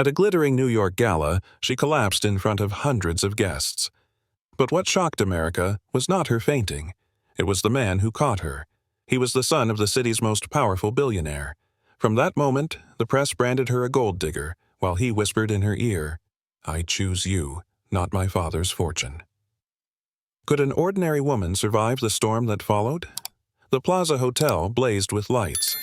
At a glittering New York gala, she collapsed in front of hundreds of guests. But what shocked America was not her fainting. It was the man who caught her. He was the son of the city's most powerful billionaire. From that moment, the press branded her a gold digger, while he whispered in her ear, "I choose you, not my father's fortune." Could an ordinary woman survive the storm that followed? The Plaza Hotel blazed with lights.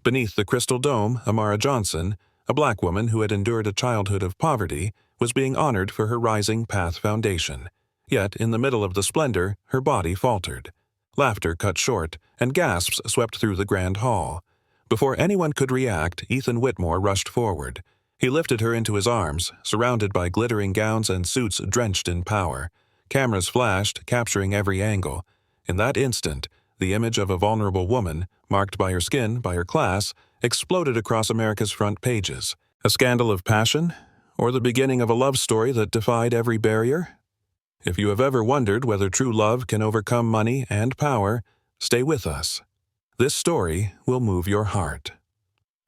Beneath the crystal dome, Amara Johnson, a black woman who had endured a childhood of poverty, was being honored for her Rising Path Foundation. Yet, in the middle of the splendor, her body faltered. Laughter cut short, and gasps swept through the grand hall. Before anyone could react, Ethan Whitmore rushed forward. He lifted her into his arms, surrounded by glittering gowns and suits drenched in power. Cameras flashed, capturing every angle. In that instant, the image of a vulnerable woman, marked by her skin, by her class, exploded across America's front pages. A scandal of passion? Or the beginning of a love story that defied every barrier? If you have ever wondered whether true love can overcome money and power, stay with us. This story will move your heart.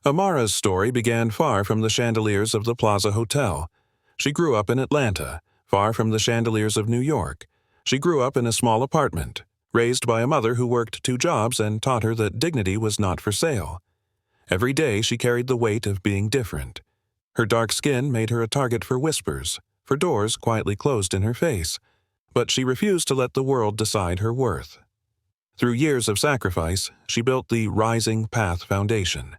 Amara's story began far from the chandeliers of the Plaza Hotel. She grew up in Atlanta, far from the chandeliers of New York. She grew up in a small apartment, raised by a mother who worked 2 jobs and taught her that dignity was not for sale. Every day she carried the weight of being different. Her dark skin made her a target for whispers, for doors quietly closed in her face, but she refused to let the world decide her worth. Through years of sacrifice, she built the Rising Path Foundation.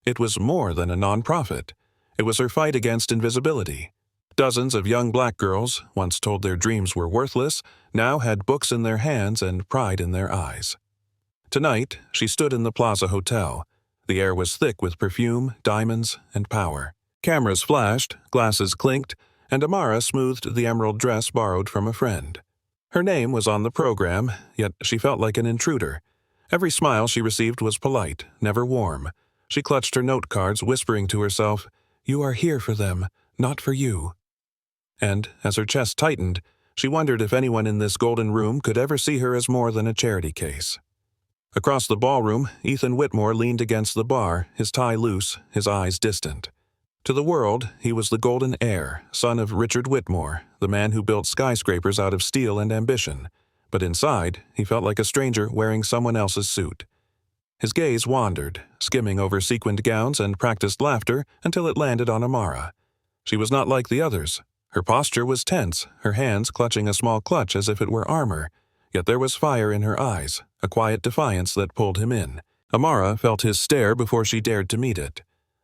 It was more than a nonprofit. It was her fight against invisibility. Dozens of young black girls, once told their dreams were worthless, now had books in their hands and pride in their eyes. Tonight, she stood in the Plaza Hotel. The air was thick with perfume, diamonds, and power. Cameras flashed, glasses clinked, and Amara smoothed the emerald dress borrowed from a friend. Her name was on the program, yet she felt like an intruder. Every smile she received was polite, never warm. She clutched her note cards, whispering to herself, "You are here for them, not for you." And, as her chest tightened, she wondered if anyone in this golden room could ever see her as more than a charity case. Across the ballroom, Ethan Whitmore leaned against the bar, his tie loose, his eyes distant. To the world, he was the golden heir, son of Richard Whitmore, the man who built skyscrapers out of steel and ambition. But inside, he felt like a stranger wearing someone else's suit. His gaze wandered, skimming over sequined gowns and practiced laughter until it landed on Amara. She was not like the others. Her posture was tense, her hands clutching a small clutch as if it were armor. Yet there was fire in her eyes, a quiet defiance that pulled him in. Amara felt his stare before she dared to meet it.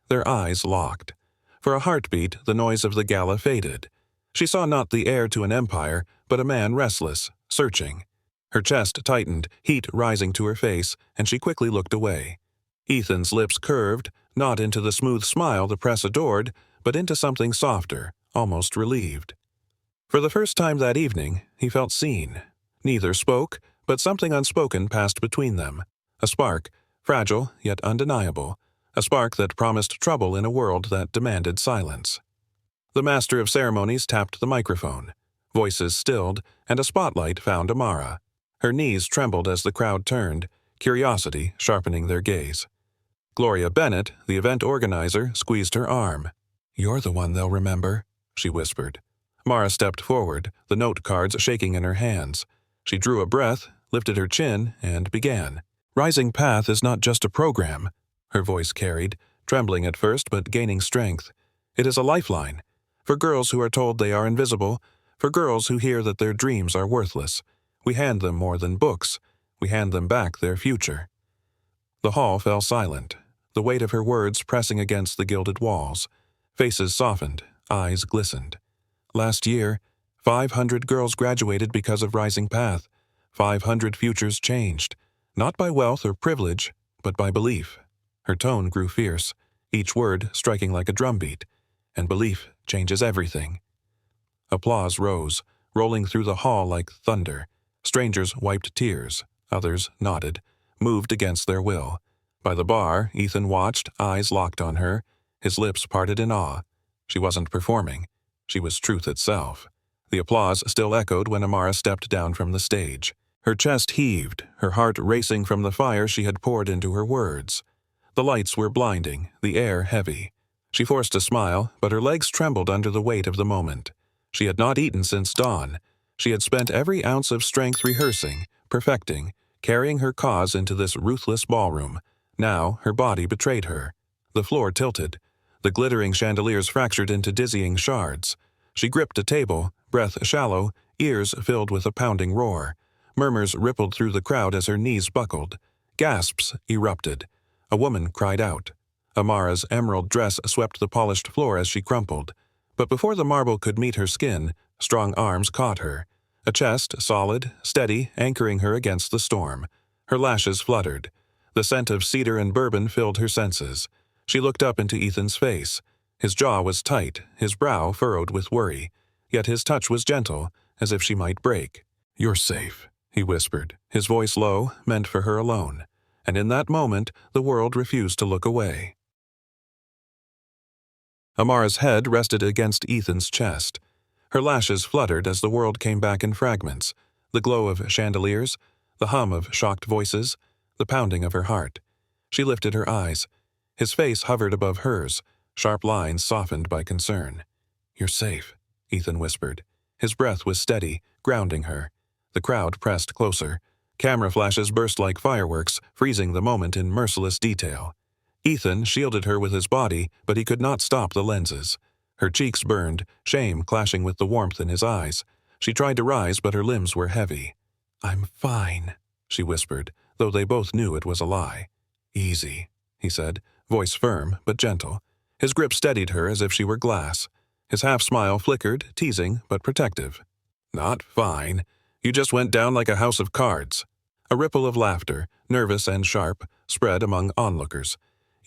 Their eyes locked. For a heartbeat, the noise of the gala faded. She saw not the heir to an empire, but a man restless, searching. Her chest tightened, heat rising to her face, and she quickly looked away. Ethan's lips curved, not into the smooth smile the press adored, but into something softer, almost relieved. For the first time that evening, he felt seen. Neither spoke, but something unspoken passed between them. A spark, fragile yet undeniable. A spark that promised trouble in a world that demanded silence. The master of ceremonies tapped the microphone. Voices stilled, and a spotlight found Amara. Her knees trembled as the crowd turned, curiosity sharpening their gaze. Gloria Bennett, the event organizer, squeezed her arm. "You're the one they'll remember," she whispered. Amara stepped forward, the note cards shaking in her hands. She drew a breath, lifted her chin, and began. "Rising Path is not just a program," her voice carried, trembling at first but gaining strength. "It is a lifeline. For girls who are told they are invisible, for girls who hear that their dreams are worthless. We hand them more than books. We hand them back their future." The hall fell silent, the weight of her words pressing against the gilded walls. Faces softened, eyes glistened. Last year, 500 girls graduated because of Rising Path. 500 futures changed, not by wealth or privilege, but by belief. Her tone grew fierce, each word striking like a drumbeat, and belief changes everything. Applause rose, rolling through the hall like thunder. Strangers wiped tears, others nodded, moved against their will. By the bar, Ethan watched, eyes locked on her, his lips parted in awe. She wasn't performing. She was truth itself. The applause still echoed when Amara stepped down from the stage. Her chest heaved, her heart racing from the fire she had poured into her words. The lights were blinding, the air heavy. She forced a smile, but her legs trembled under the weight of the moment. She had not eaten since dawn. She had spent every ounce of strength rehearsing, perfecting, carrying her cause into this ruthless ballroom. Now her body betrayed her. The floor tilted. The glittering chandeliers fractured into dizzying shards. She gripped a table, breath shallow, ears filled with a pounding roar. Murmurs rippled through the crowd as her knees buckled. Gasps erupted. A woman cried out. Amara's emerald dress swept the polished floor as she crumpled. But before the marble could meet her skin, strong arms caught her. A chest, solid, steady, anchoring her against the storm. Her lashes fluttered. The scent of cedar and bourbon filled her senses. She looked up into Ethan's face. His jaw was tight, his brow furrowed with worry. Yet his touch was gentle, as if she might break. "You're safe," he whispered, his voice low, meant for her alone. And in that moment, the world refused to look away. Amara's head rested against Ethan's chest. Her lashes fluttered as the world came back in fragments, the glow of chandeliers, the hum of shocked voices, the pounding of her heart. She lifted her eyes. His face hovered above hers, sharp lines softened by concern. "You're safe," Ethan whispered. His breath was steady, grounding her. The crowd pressed closer. Camera flashes burst like fireworks, freezing the moment in merciless detail. Ethan shielded her with his body, but he could not stop the lenses. Her cheeks burned, shame clashing with the warmth in his eyes. She tried to rise, but her limbs were heavy. "I'm fine," she whispered, though they both knew it was a lie. "Easy," he said, voice firm but gentle. His grip steadied her as if she were glass. His half-smile flickered, teasing but protective. "Not fine. You just went down like a house of cards." A ripple of laughter, nervous and sharp, spread among onlookers.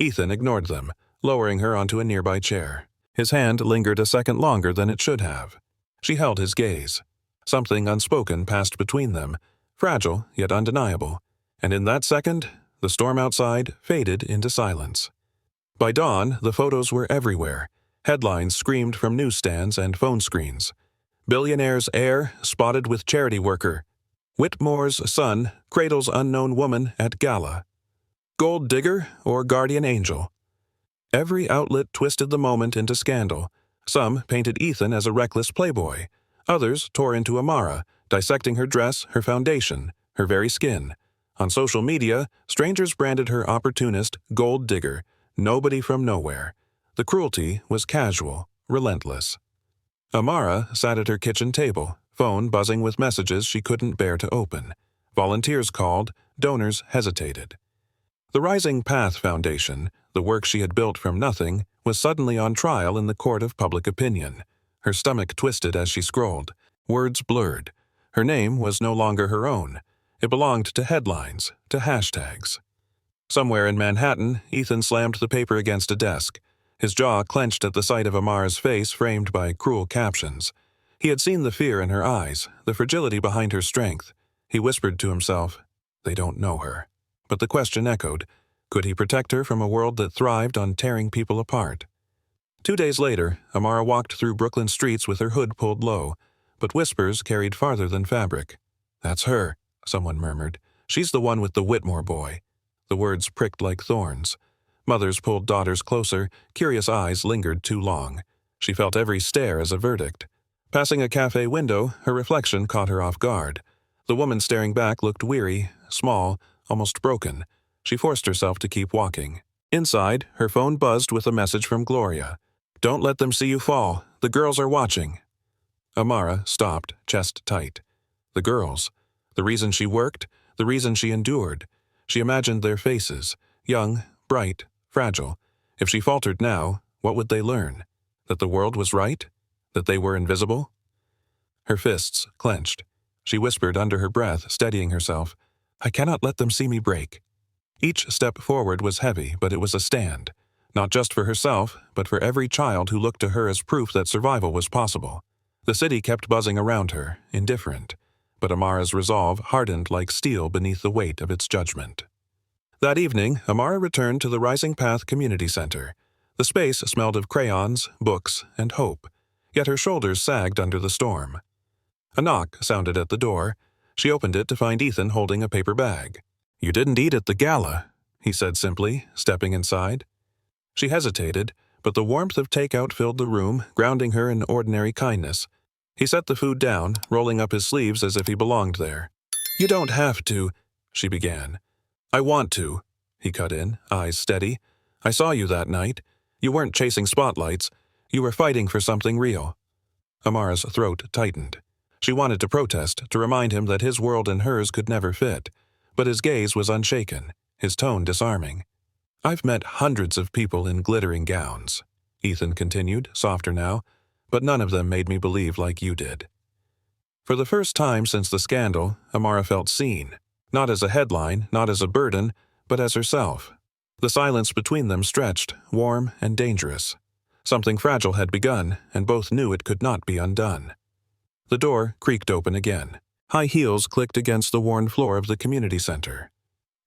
Ethan ignored them, lowering her onto a nearby chair. His hand lingered a second longer than it should have. She held his gaze. Something unspoken passed between them, fragile yet undeniable, and in that second, the storm outside faded into silence. By dawn, the photos were everywhere. Headlines screamed from newsstands and phone screens. Billionaire's heir spotted with charity worker. Whitmore's son cradles unknown woman at Gala. Gold digger or guardian angel? Every outlet twisted the moment into scandal. Some painted Ethan as a reckless playboy. Others tore into Amara, dissecting her dress, her foundation, her very skin. On social media, strangers branded her opportunist, gold digger, nobody from nowhere. The cruelty was casual, relentless. Amara sat at her kitchen table, phone buzzing with messages she couldn't bear to open. Volunteers called, donors hesitated. The Rising Path Foundation, the work she had built from nothing, was suddenly on trial in the court of public opinion. Her stomach twisted as she scrolled. Words blurred. Her name was no longer her own. It belonged to headlines, to hashtags. Somewhere in Manhattan, Ethan slammed the paper against a desk. His jaw clenched at the sight of Amara's face framed by cruel captions. He had seen the fear in her eyes, the fragility behind her strength. He whispered to himself, "They don't know her." But the question echoed, could he protect her from a world that thrived on tearing people apart? 2 days later, Amara walked through Brooklyn streets with her hood pulled low, but whispers carried farther than fabric. "That's her," someone murmured. "She's the one with the Whitmore boy." The words pricked like thorns. Mothers pulled daughters closer, curious eyes lingered too long. She felt every stare as a verdict. Passing a cafe window, her reflection caught her off guard. The woman staring back looked weary, small, almost broken. She forced herself to keep walking. Inside, her phone buzzed with a message from Gloria. "Don't let them see you fall. The girls are watching." Amara stopped, chest tight. The girls. The reason she worked, the reason she endured. She imagined their faces, young, bright, fragile. If she faltered now, what would they learn? That the world was right? That they were invisible? Her fists clenched. She whispered under her breath, steadying herself, "I cannot let them see me break." Each step forward was heavy, but it was a stand. Not just for herself, but for every child who looked to her as proof that survival was possible. The city kept buzzing around her, indifferent. But Amara's resolve hardened like steel beneath the weight of its judgment. That evening, Amara returned to the Rising Path Community Center. The space smelled of crayons, books, and hope. Yet her shoulders sagged under the storm. A knock sounded at the door. She opened it to find Ethan holding a paper bag. "You didn't eat at the gala," he said simply, stepping inside. She hesitated, but the warmth of takeout filled the room, grounding her in ordinary kindness. He set the food down, rolling up his sleeves as if he belonged there. "You don't have to," she began. "I want to," he cut in, eyes steady. "I saw you that night. You weren't chasing spotlights. You were fighting for something real." Amara's throat tightened. She wanted to protest, to remind him that his world and hers could never fit. But his gaze was unshaken, his tone disarming. "I've met hundreds of people in glittering gowns," Ethan continued, softer now, "but none of them made me believe like you did." For the first time since the scandal, Amara felt seen. Not as a headline, not as a burden, but as herself. The silence between them stretched, warm and dangerous. Something fragile had begun, and both knew it could not be undone. The door creaked open again. High heels clicked against the worn floor of the community center.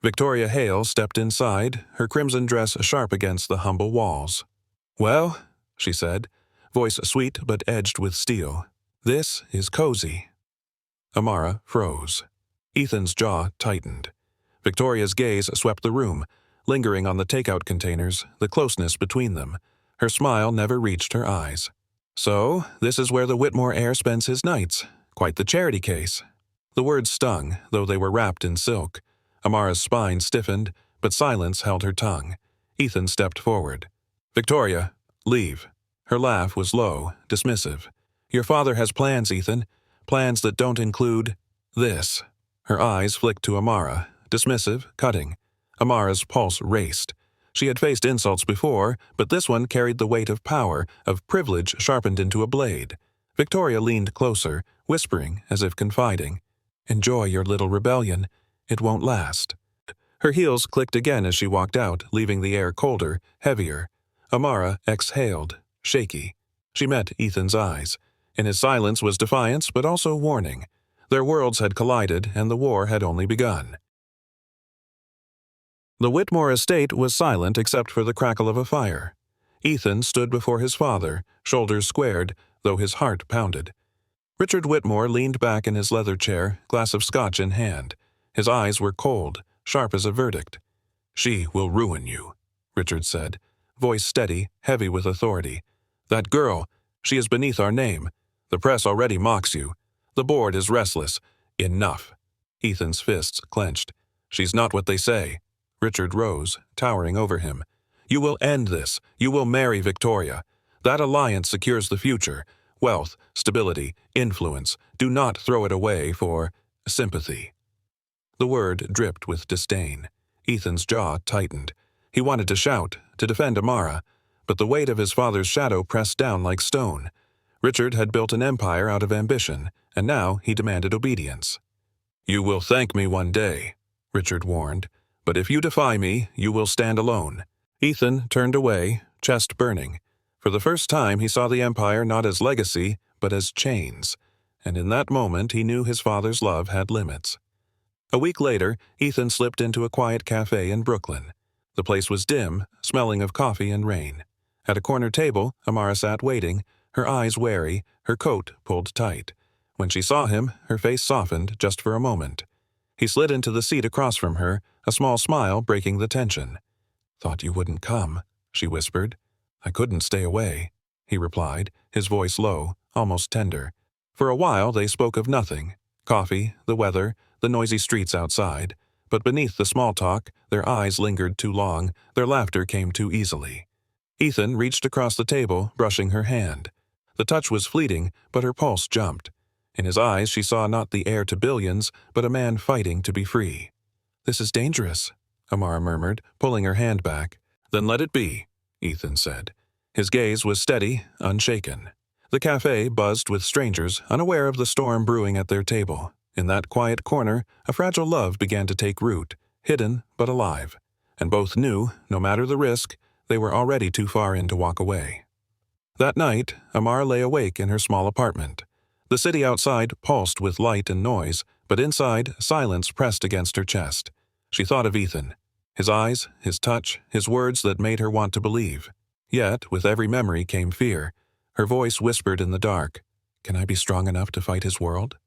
Victoria Hale stepped inside, her crimson dress sharp against the humble walls. "Well," she said, voice sweet but edged with steel, "this is cozy." Amara froze. Ethan's jaw tightened. Victoria's gaze swept the room, lingering on the takeout containers, the closeness between them. Her smile never reached her eyes. "So, this is where the Whitmore heir spends his nights. Quite the charity case." The words stung, though they were wrapped in silk. Amara's spine stiffened, but silence held her tongue. Ethan stepped forward. "Victoria, leave." Her laugh was low, dismissive. "Your father has plans, Ethan. Plans that don't include this." Her eyes flicked to Amara, dismissive, cutting. Amara's pulse raced. She had faced insults before, but this one carried the weight of power, of privilege sharpened into a blade. Victoria leaned closer, whispering as if confiding, "Enjoy your little rebellion. It won't last." Her heels clicked again as she walked out, leaving the air colder, heavier. Amara exhaled, shaky. She met Ethan's eyes. In his silence was defiance, but also warning. Their worlds had collided, and the war had only begun. The Whitmore estate was silent except for the crackle of a fire. Ethan stood before his father, shoulders squared, though his heart pounded. Richard Whitmore leaned back in his leather chair, glass of scotch in hand. His eyes were cold, sharp as a verdict. "She will ruin you," Richard said, voice steady, heavy with authority. "That girl, she is beneath our name. The press already mocks you. The board is restless. Enough." Ethan's fists clenched. "She's not what they say." Richard rose, towering over him. "You will end this. You will marry Victoria. That alliance secures the future. Wealth, stability, influence. Do not throw it away for sympathy." The word dripped with disdain. Ethan's jaw tightened. He wanted to shout, to defend Amara, but the weight of his father's shadow pressed down like stone. Richard had built an empire out of ambition, and now he demanded obedience. "You will thank me one day," Richard warned. "But if you defy me, you will stand alone." Ethan turned away, chest burning. For the first time he saw the empire not as legacy, but as chains. And in that moment he knew his father's love had limits. A week later, Ethan slipped into a quiet cafe in Brooklyn. The place was dim, smelling of coffee and rain. At a corner table, Amara sat waiting, her eyes wary, her coat pulled tight. When she saw him, her face softened just for a moment. He slid into the seat across from her, a small smile breaking the tension. "Thought you wouldn't come," she whispered. "I couldn't stay away," he replied, his voice low, almost tender. For a while they spoke of nothing. Coffee, the weather, the noisy streets outside. But beneath the small talk, their eyes lingered too long, their laughter came too easily. Ethan reached across the table, brushing her hand. The touch was fleeting, but her pulse jumped. In his eyes she saw not the heir to billions, but a man fighting to be free. "This is dangerous," Amara murmured, pulling her hand back. "Then let it be," Ethan said. His gaze was steady, unshaken. The cafe buzzed with strangers, unaware of the storm brewing at their table. In that quiet corner, a fragile love began to take root, hidden but alive. And both knew, no matter the risk, they were already too far in to walk away. That night, Amara lay awake in her small apartment. The city outside pulsed with light and noise, but inside, silence pressed against her chest. She thought of Ethan. His eyes, his touch, his words that made her want to believe. Yet, with every memory came fear. Her voice whispered in the dark, "Can I be strong enough to fight his world?"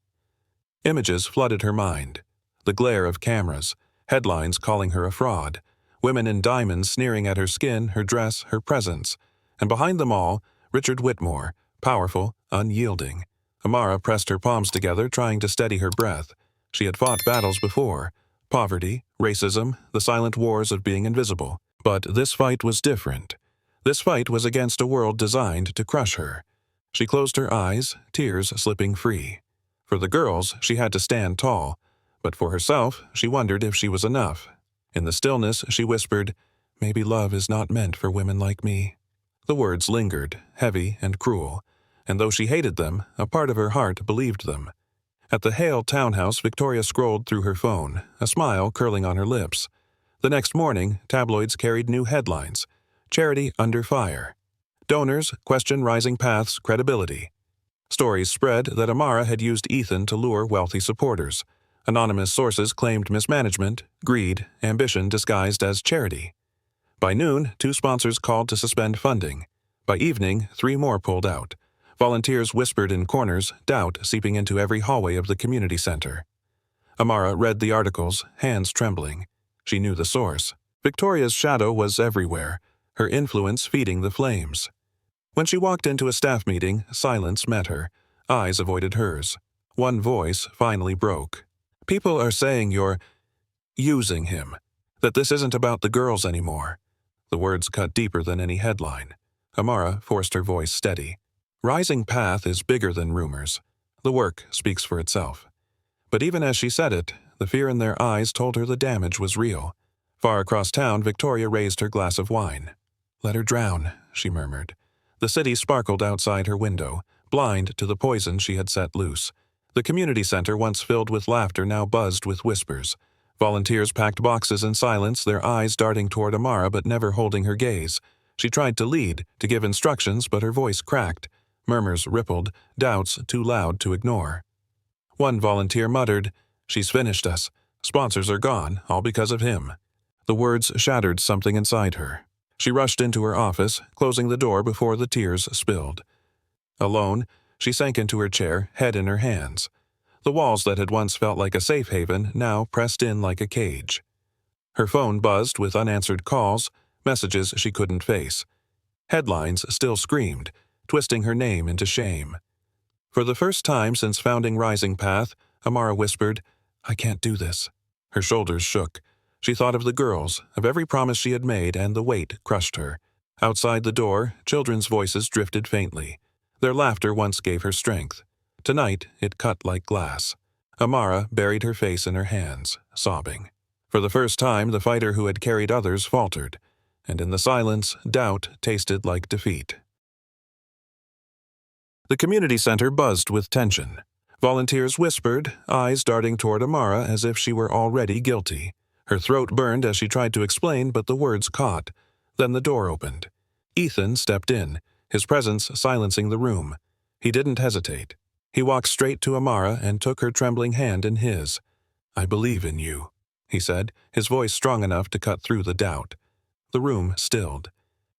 Images flooded her mind. The glare of cameras, headlines calling her a fraud, women in diamonds sneering at her skin, her dress, her presence. And behind them all, Richard Whitmore, powerful, unyielding. Amara pressed her palms together, trying to steady her breath. She had fought battles before. Poverty, racism, the silent wars of being invisible. But this fight was different. This fight was against a world designed to crush her. She closed her eyes, tears slipping free. For the girls, she had to stand tall. But for herself, she wondered if she was enough. In the stillness, she whispered, "Maybe love is not meant for women like me." The words lingered, heavy and cruel. And though she hated them, a part of her heart believed them. At the Hale townhouse, Victoria scrolled through her phone, a smile curling on her lips. The next morning, tabloids carried new headlines. Charity under fire. Donors question Rising Path's credibility. Stories spread that Amara had used Ethan to lure wealthy supporters. Anonymous sources claimed mismanagement, greed, ambition disguised as charity. By noon, 2 sponsors called to suspend funding. By evening, 3 more pulled out. Volunteers whispered in corners, doubt seeping into every hallway of the community center. Amara read the articles, hands trembling. She knew the source. Victoria's shadow was everywhere, her influence feeding the flames. When she walked into a staff meeting, silence met her. Eyes avoided hers. One voice finally broke. "People are saying you're using him, that this isn't about the girls anymore." The words cut deeper than any headline. Amara forced her voice steady. "Rising Path is bigger than rumors. The work speaks for itself." But even as she said it, the fear in their eyes told her the damage was real. Far across town, Victoria raised her glass of wine. "Let her drown," she murmured. The city sparkled outside her window, blind to the poison she had set loose. The community center, once filled with laughter, now buzzed with whispers. Volunteers packed boxes in silence, their eyes darting toward Amara but never holding her gaze. She tried to lead, to give instructions, but her voice cracked. Murmurs rippled, doubts too loud to ignore. One volunteer muttered, "She's finished us. Sponsors are gone, all because of him." The words shattered something inside her. She rushed into her office, closing the door before the tears spilled. Alone, she sank into her chair, head in her hands. The walls that had once felt like a safe haven now pressed in like a cage. Her phone buzzed with unanswered calls, messages she couldn't face. Headlines still screamed, twisting her name into shame. For the first time since founding Rising Path, Amara whispered, "I can't do this." Her shoulders shook. She thought of the girls, of every promise she had made, and the weight crushed her. Outside the door, children's voices drifted faintly. Their laughter once gave her strength. Tonight, it cut like glass. Amara buried her face in her hands, sobbing. For the first time, the fighter who had carried others faltered, and in the silence, doubt tasted like defeat. The community center buzzed with tension. Volunteers whispered, eyes darting toward Amara as if she were already guilty. Her throat burned as she tried to explain, but the words caught. Then the door opened. Ethan stepped in, his presence silencing the room. He didn't hesitate. He walked straight to Amara and took her trembling hand in his. "I believe in you," he said, his voice strong enough to cut through the doubt. The room stilled.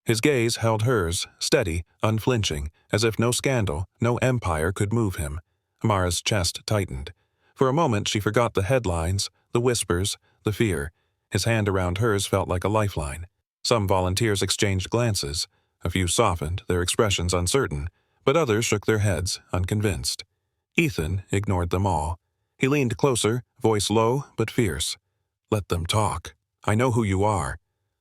His gaze held hers, steady, unflinching, as if no scandal, no empire could move him. Amara's chest tightened. For a moment she forgot the headlines, the whispers, the fear. His hand around hers felt like a lifeline. Some volunteers exchanged glances. A few softened, their expressions uncertain, but others shook their heads, unconvinced. Ethan ignored them all. He leaned closer, voice low but fierce. "Let them talk. I know who you are."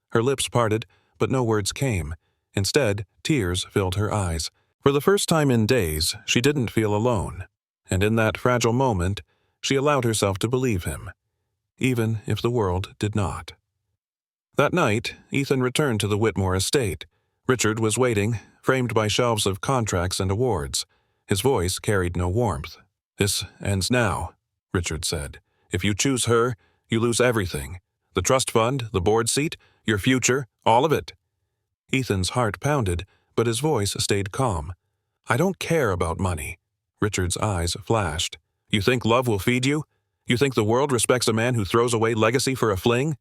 Her lips parted, but no words came. Instead, tears filled her eyes. For the first time in days, she didn't feel alone. And in that fragile moment, she allowed herself to believe him, even if the world did not. That night, Ethan returned to the Whitmore estate. Richard was waiting, framed by shelves of contracts and awards. His voice carried no warmth. "This ends now," Richard said. "If you choose her, you lose everything. The trust fund, the board seat, your future, all of it." Ethan's heart pounded, but his voice stayed calm. "I don't care about money." Richard's eyes flashed. "You think love will feed you? You think the world respects a man who throws away legacy for a fling?"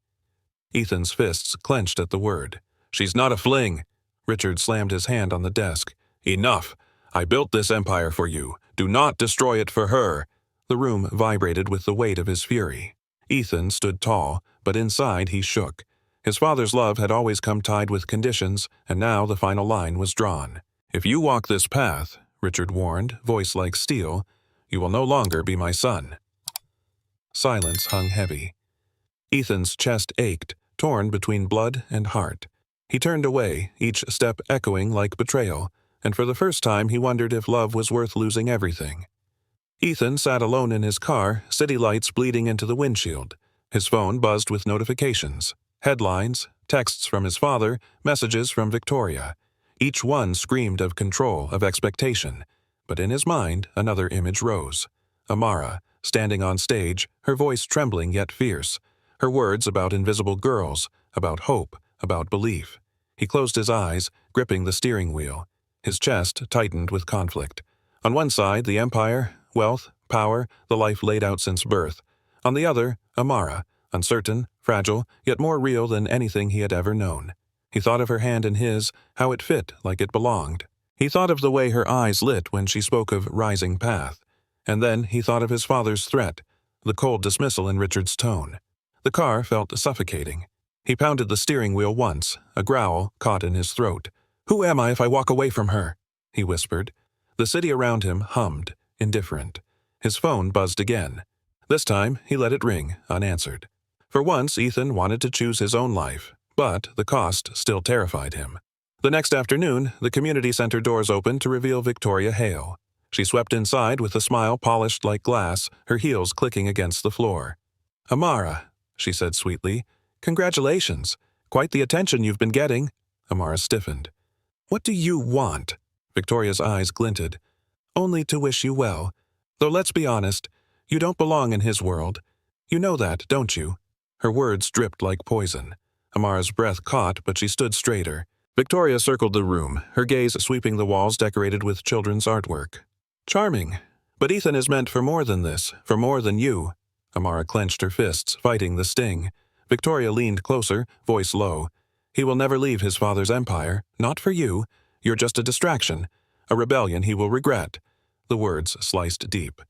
Ethan's fists clenched at the word. "She's not a fling." Richard slammed his hand on the desk. "Enough. I built this empire for you. Do not destroy it for her." The room vibrated with the weight of his fury. Ethan stood tall, but inside he shook. His father's love had always come tied with conditions, and now the final line was drawn. "If you walk this path," Richard warned, voice like steel, "you will no longer be my son." Silence hung heavy. Ethan's chest ached, torn between blood and heart. He turned away, each step echoing like betrayal, and for the first time he wondered if love was worth losing everything. Ethan sat alone in his car, city lights bleeding into the windshield. His phone buzzed with notifications. Headlines, texts from his father, messages from Victoria. Each one screamed of control, of expectation. But in his mind, another image rose. Amara, standing on stage, her voice trembling yet fierce. Her words about invisible girls, about hope, about belief. He closed his eyes, gripping the steering wheel. His chest tightened with conflict. On one side, the empire, wealth, power, the life laid out since birth. On the other, Amara, uncertain, fragile, yet more real than anything he had ever known. He thought of her hand in his, how it fit like it belonged. He thought of the way her eyes lit when she spoke of rising path. And then he thought of his father's threat, the cold dismissal in Richard's tone. The car felt suffocating. He pounded the steering wheel once, a growl caught in his throat. "Who am I if I walk away from her?" he whispered. The city around him hummed, indifferent. His phone buzzed again. This time, he let it ring, unanswered. For once, Ethan wanted to choose his own life, but the cost still terrified him. The next afternoon, the community center doors opened to reveal Victoria Hale. She swept inside with a smile polished like glass, her heels clicking against the floor. "Amara," she said sweetly, "congratulations. Quite the attention you've been getting." Amara stiffened. "What do you want?" Victoria's eyes glinted. "Only to wish you well. Though let's be honest, you don't belong in his world. You know that, don't you?" Her words dripped like poison. Amara's breath caught, but she stood straighter. Victoria circled the room, her gaze sweeping the walls decorated with children's artwork. "Charming. But Ethan is meant for more than this, for more than you." Amara clenched her fists, fighting the sting. Victoria leaned closer, voice low. "He will never leave his father's empire. Not for you. You're just a distraction. A rebellion he will regret." The words sliced deep.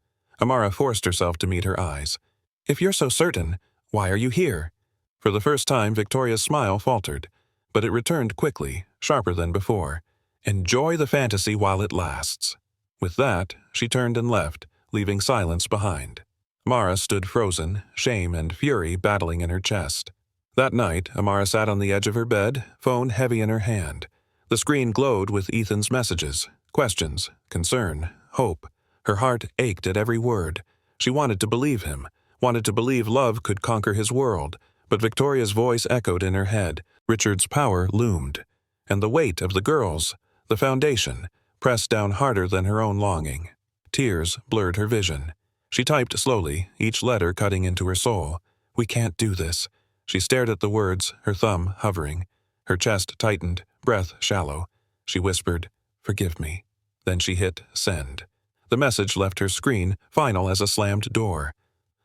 Amara forced herself to meet her eyes. "If you're so certain, why are you here?" For the first time, Victoria's smile faltered, but it returned quickly, sharper than before. "Enjoy the fantasy while it lasts." With that, she turned and left, leaving silence behind. Amara stood frozen, shame and fury battling in her chest. That night, Amara sat on the edge of her bed, phone heavy in her hand. The screen glowed with Ethan's messages, questions, concern, hope. Her heart ached at every word. She wanted to believe him, wanted to believe love could conquer his world, but Victoria's voice echoed in her head. Richard's power loomed. And the weight of the girls, the foundation, pressed down harder than her own longing. Tears blurred her vision. She typed slowly, each letter cutting into her soul. "We can't do this." She stared at the words, her thumb hovering. Her chest tightened, breath shallow. She whispered, "Forgive me." Then she hit send. The message left her screen, final as a slammed door.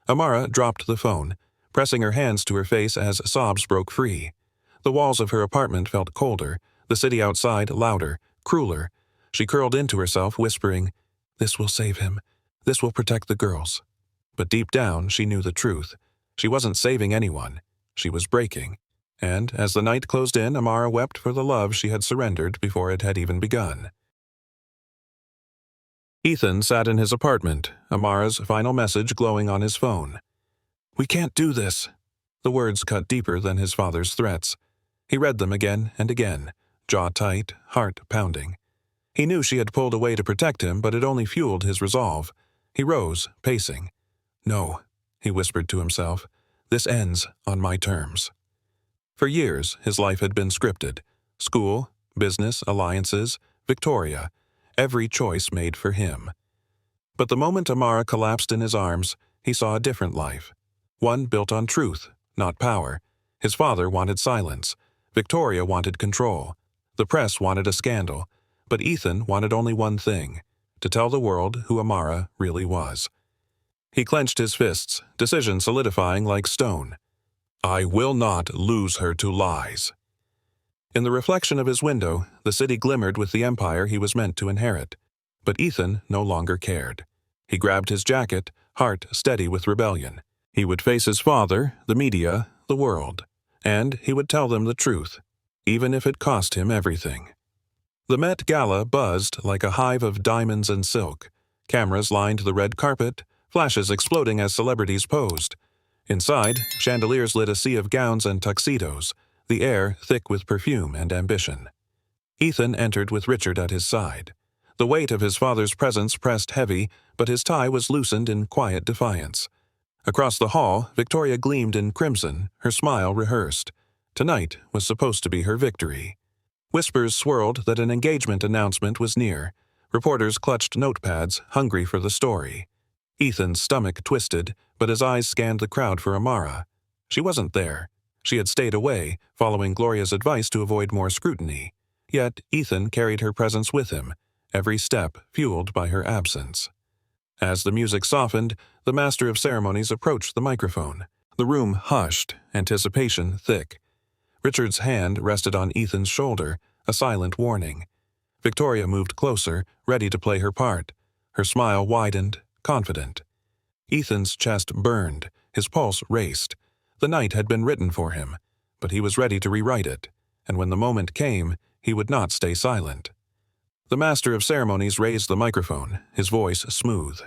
Amara dropped the phone, pressing her hands to her face as sobs broke free. The walls of her apartment felt colder, the city outside louder, crueler. She curled into herself, whispering, "This will save him. This will protect the girls." But deep down, she knew the truth. She wasn't saving anyone. She was breaking. And as the night closed in, Amara wept for the love she had surrendered before it had even begun. Ethan sat in his apartment, Amara's final message glowing on his phone. "We can't do this." The words cut deeper than his father's threats. He read them again and again, jaw tight, heart pounding. He knew she had pulled away to protect him, but it only fueled his resolve. He rose, pacing. "No," he whispered to himself. "This ends on my terms." For years, his life had been scripted. School, business, alliances, Victoria. Every choice made for him. But the moment Amara collapsed in his arms, he saw a different life. One built on truth, not power. His father wanted silence. Victoria wanted control. The press wanted a scandal. But Ethan wanted only one thing, to tell the world who Amara really was. He clenched his fists, decision solidifying like stone. "I will not lose her to lies." In the reflection of his window, the city glimmered with the empire he was meant to inherit. But Ethan no longer cared. He grabbed his jacket, heart steady with rebellion. He would face his father, the media, the world. And he would tell them the truth, even if it cost him everything. The Met Gala buzzed like a hive of diamonds and silk. Cameras lined the red carpet, flashes exploding as celebrities posed. Inside, chandeliers lit a sea of gowns and tuxedos, the air thick with perfume and ambition. Ethan entered with Richard at his side. The weight of his father's presence pressed heavy, but his tie was loosened in quiet defiance. Across the hall, Victoria gleamed in crimson, her smile rehearsed. Tonight was supposed to be her victory. Whispers swirled that an engagement announcement was near. Reporters clutched notepads, hungry for the story. Ethan's stomach twisted, but his eyes scanned the crowd for Amara. She wasn't there. She had stayed away, following Gloria's advice to avoid more scrutiny. Yet Ethan carried her presence with him, every step fueled by her absence. As the music softened, the master of ceremonies approached the microphone. The room hushed, anticipation thick. Richard's hand rested on Ethan's shoulder, a silent warning. Victoria moved closer, ready to play her part. Her smile widened, confident. Ethan's chest burned, his pulse raced. The night had been written for him, but he was ready to rewrite it, and when the moment came, he would not stay silent. The master of ceremonies raised the microphone, his voice smooth.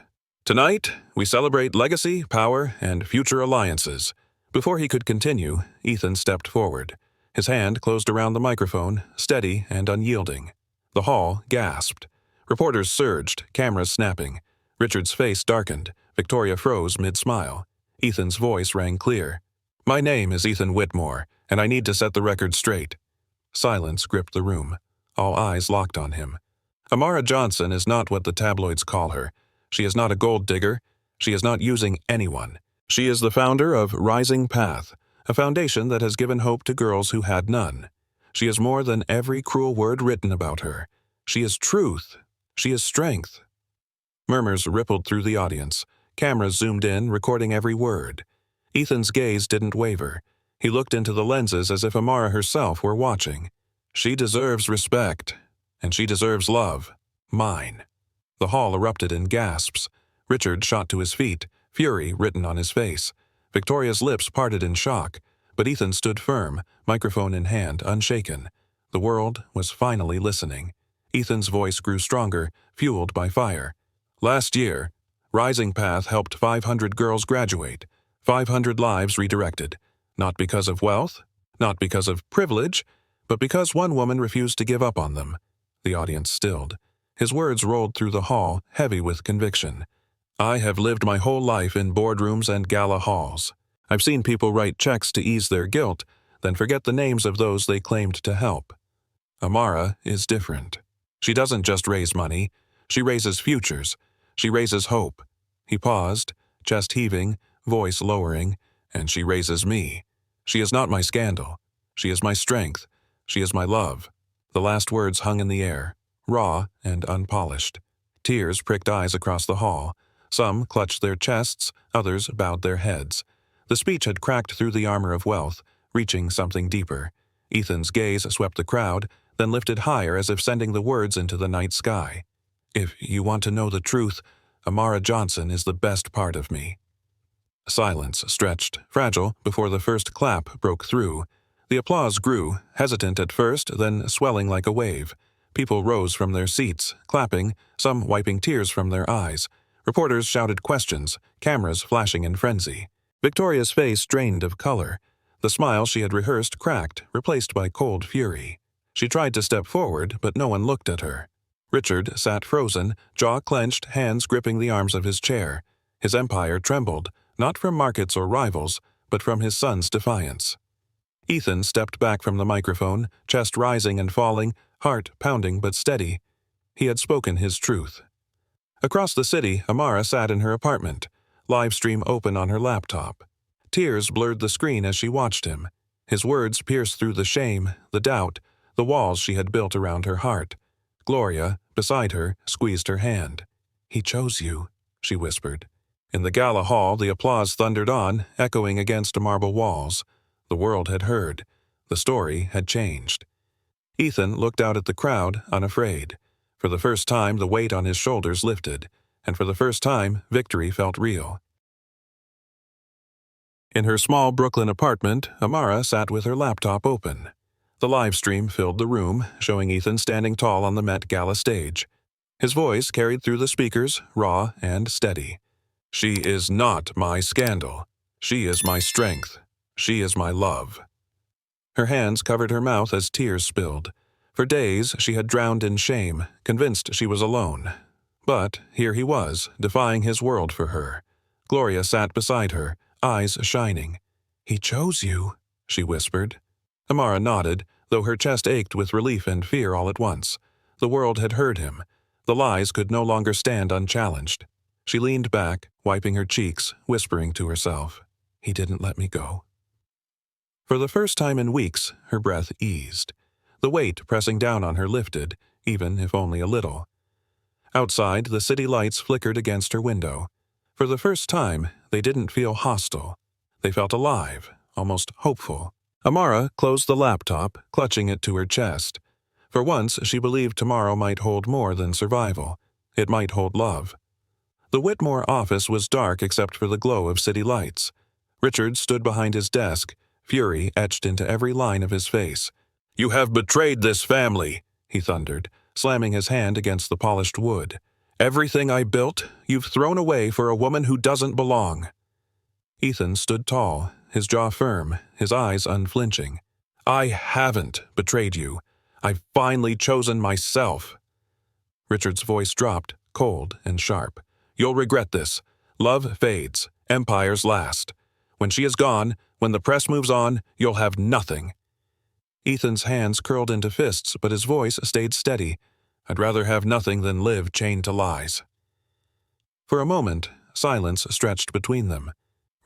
"Tonight, we celebrate legacy, power, and future alliances." Before he could continue, Ethan stepped forward. His hand closed around the microphone, steady and unyielding. The hall gasped. Reporters surged, cameras snapping. Richard's face darkened. Victoria froze mid-smile. Ethan's voice rang clear. "My name is Ethan Whitmore, and I need to set the record straight." Silence gripped the room. All eyes locked on him. Amara Johnson is not what the tabloids call her. She is not a gold digger. She is not using anyone. She is the founder of Rising Path, a foundation that has given hope to girls who had none. She is more than every cruel word written about her. She is truth. She is strength. Murmurs rippled through the audience. Cameras zoomed in, recording every word. Ethan's gaze didn't waver. He looked into the lenses as if Amara herself were watching. She deserves respect, and she deserves love. Mine. The hall erupted in gasps. Richard shot to his feet, fury written on his face. Victoria's lips parted in shock, but Ethan stood firm, microphone in hand, unshaken. The world was finally listening. Ethan's voice grew stronger, fueled by fire. "Last year, Rising Path helped 500 girls graduate, 500 lives redirected. Not because of wealth, not because of privilege, but because one woman refused to give up on them." The audience stilled. His words rolled through the hall, heavy with conviction. "I have lived my whole life in boardrooms and gala halls. I've seen people write checks to ease their guilt, then forget the names of those they claimed to help. Amara is different. She doesn't just raise money. She raises futures. She raises hope." He paused, chest heaving, voice lowering, "And she raises me. She is not my scandal. She is my strength. She is my love." The last words hung in the air, raw and unpolished. Tears pricked eyes across the hall. Some clutched their chests, others bowed their heads. The speech had cracked through the armor of wealth, reaching something deeper. Ethan's gaze swept the crowd, then lifted higher as if sending the words into the night sky. "If you want to know the truth, Amara Johnson is the best part of me." Silence stretched, fragile, before the first clap broke through. The applause grew, hesitant at first, then swelling like a wave. People rose from their seats, clapping, some wiping tears from their eyes. Reporters shouted questions, cameras flashing in frenzy. Victoria's face drained of color. The smile she had rehearsed cracked, replaced by cold fury. She tried to step forward, but no one looked at her. Richard sat frozen, jaw clenched, hands gripping the arms of his chair. His empire trembled, not from markets or rivals, but from his son's defiance. Ethan stepped back from the microphone, chest rising and falling, heart pounding but steady. He had spoken his truth. Across the city, Amara sat in her apartment, live stream open on her laptop. Tears blurred the screen as she watched him. His words pierced through the shame, the doubt, the walls she had built around her heart. Gloria, beside her, squeezed her hand. "He chose you," she whispered. In the gala hall, the applause thundered on, echoing against marble walls. The world had heard. The story had changed. Ethan looked out at the crowd, unafraid. For the first time, the weight on his shoulders lifted, and for the first time, victory felt real. In her small Brooklyn apartment, Amara sat with her laptop open. The live stream filled the room, showing Ethan standing tall on the Met Gala stage. His voice carried through the speakers, raw and steady. "She is not my scandal. She is my strength. She is my love." Her hands covered her mouth as tears spilled. For days she had drowned in shame, convinced she was alone. But here he was, defying his world for her. Gloria sat beside her, eyes shining. "He chose you," she whispered. Amara nodded, though her chest ached with relief and fear all at once. The world had heard him. The lies could no longer stand unchallenged. She leaned back, wiping her cheeks, whispering to herself, "He didn't let me go." For the first time in weeks, her breath eased. The weight pressing down on her lifted, even if only a little. Outside, the city lights flickered against her window. For the first time, they didn't feel hostile. They felt alive, almost hopeful. Amara closed the laptop, clutching it to her chest. For once, she believed tomorrow might hold more than survival. It might hold love. The Whitmore office was dark except for the glow of city lights. Richard stood behind his desk, fury etched into every line of his face. "You have betrayed this family," he thundered, slamming his hand against the polished wood. "Everything I built, you've thrown away for a woman who doesn't belong." Ethan stood tall, his jaw firm, his eyes unflinching. "I haven't betrayed you. I've finally chosen myself." Richard's voice dropped, cold and sharp. "You'll regret this. Love fades. Empires last. When she is gone, when the press moves on, you'll have nothing." Ethan's hands curled into fists, but his voice stayed steady. "I'd rather have nothing than live chained to lies." For a moment, silence stretched between them.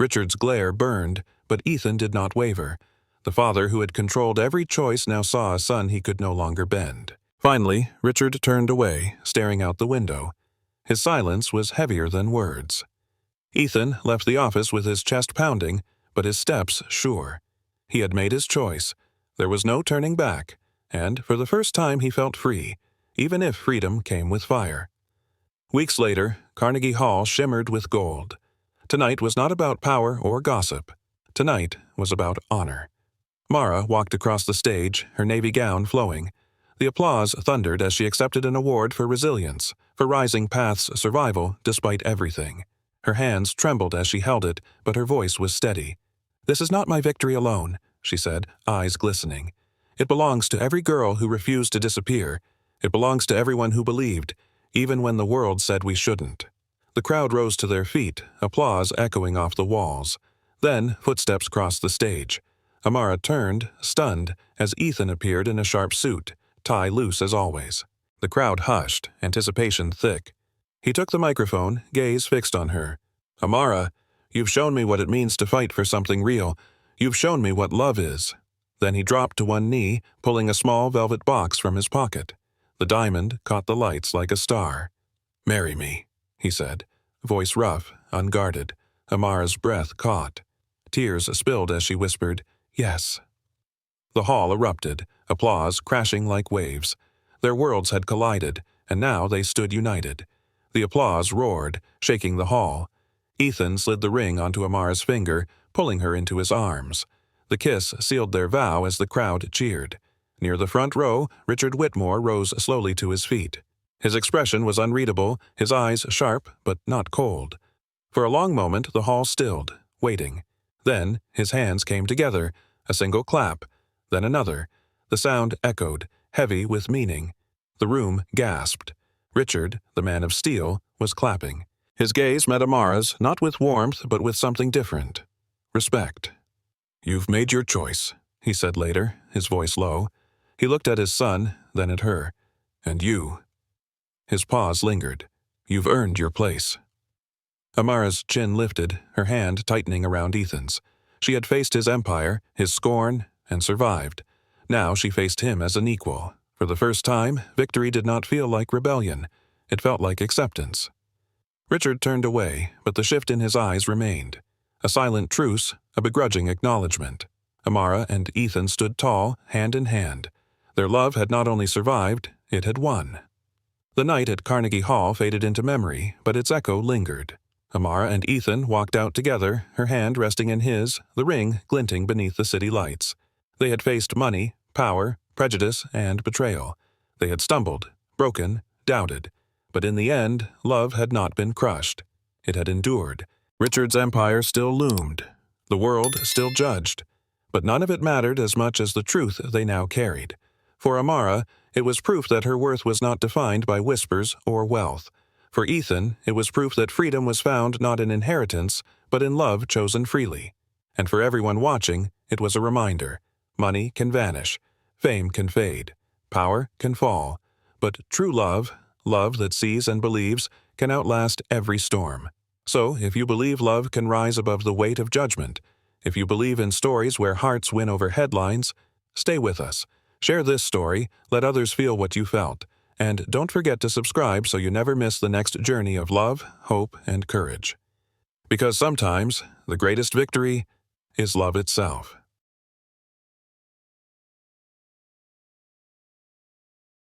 Richard's glare burned, but Ethan did not waver. The father who had controlled every choice now saw a son he could no longer bend. Finally, Richard turned away, staring out the window. His silence was heavier than words. Ethan left the office with his chest pounding, but his steps sure. He had made his choice. There was no turning back, and for the first time he felt free, even if freedom came with fire. Weeks later, Carnegie Hall shimmered with gold. Tonight was not about power or gossip. Tonight was about honor. Mara walked across the stage, her navy gown flowing. The applause thundered as she accepted an award for resilience, for rising path's survival despite everything. Her hands trembled as she held it, but her voice was steady. "This is not my victory alone," she said, eyes glistening. "It belongs to every girl who refused to disappear. It belongs to everyone who believed, even when the world said we shouldn't." The crowd rose to their feet, applause echoing off the walls. Then footsteps crossed the stage. Amara turned, stunned, as Ethan appeared in a sharp suit, tie loose as always. The crowd hushed, anticipation thick. He took the microphone, gaze fixed on her. "Amara, you've shown me what it means to fight for something real. You've shown me what love is." Then he dropped to one knee, pulling a small velvet box from his pocket. The diamond caught the lights like a star. "Marry me," he said, voice rough, unguarded. Amara's breath caught. Tears spilled as she whispered, "Yes." The hall erupted, applause crashing like waves. Their worlds had collided, and now they stood united. The applause roared, shaking the hall. Ethan slid the ring onto Amara's finger, pulling her into his arms. The kiss sealed their vow as the crowd cheered. Near the front row, Richard Whitmore rose slowly to his feet. His expression was unreadable, his eyes sharp but not cold. For a long moment the hall stilled, waiting. Then his hands came together, a single clap, then another. The sound echoed, heavy with meaning. The room gasped. Richard, the man of steel, was clapping. His gaze met Amara's, not with warmth but with something different. Respect. "You've made your choice," he said later, his voice low. He looked at his son, then at her. "And you." His pause lingered. "You've earned your place." Amara's chin lifted, her hand tightening around Ethan's. She had faced his empire, his scorn, and survived. Now she faced him as an equal. For the first time, victory did not feel like rebellion. It felt like acceptance. Richard turned away, but the shift in his eyes remained. A silent truce, a begrudging acknowledgement. Amara and Ethan stood tall, hand in hand. Their love had not only survived, it had won. The night at Carnegie Hall faded into memory, but its echo lingered. Amara and Ethan walked out together, her hand resting in his, the ring glinting beneath the city lights. They had faced money, power, prejudice, and betrayal. They had stumbled, broken, doubted. But in the end, love had not been crushed. It had endured. Richard's empire still loomed. The world still judged. But none of it mattered as much as the truth they now carried. For Amara, it was proof that her worth was not defined by whispers or wealth. For Ethan, it was proof that freedom was found not in inheritance, but in love chosen freely. And for everyone watching, it was a reminder. Money can vanish. Fame can fade. Power can fall. But true love, love that sees and believes, can outlast every storm. So, if you believe love can rise above the weight of judgment, if you believe in stories where hearts win over headlines, stay with us. Share this story, let others feel what you felt, and don't forget to subscribe so you never miss the next journey of love, hope, and courage. Because sometimes, the greatest victory is love itself.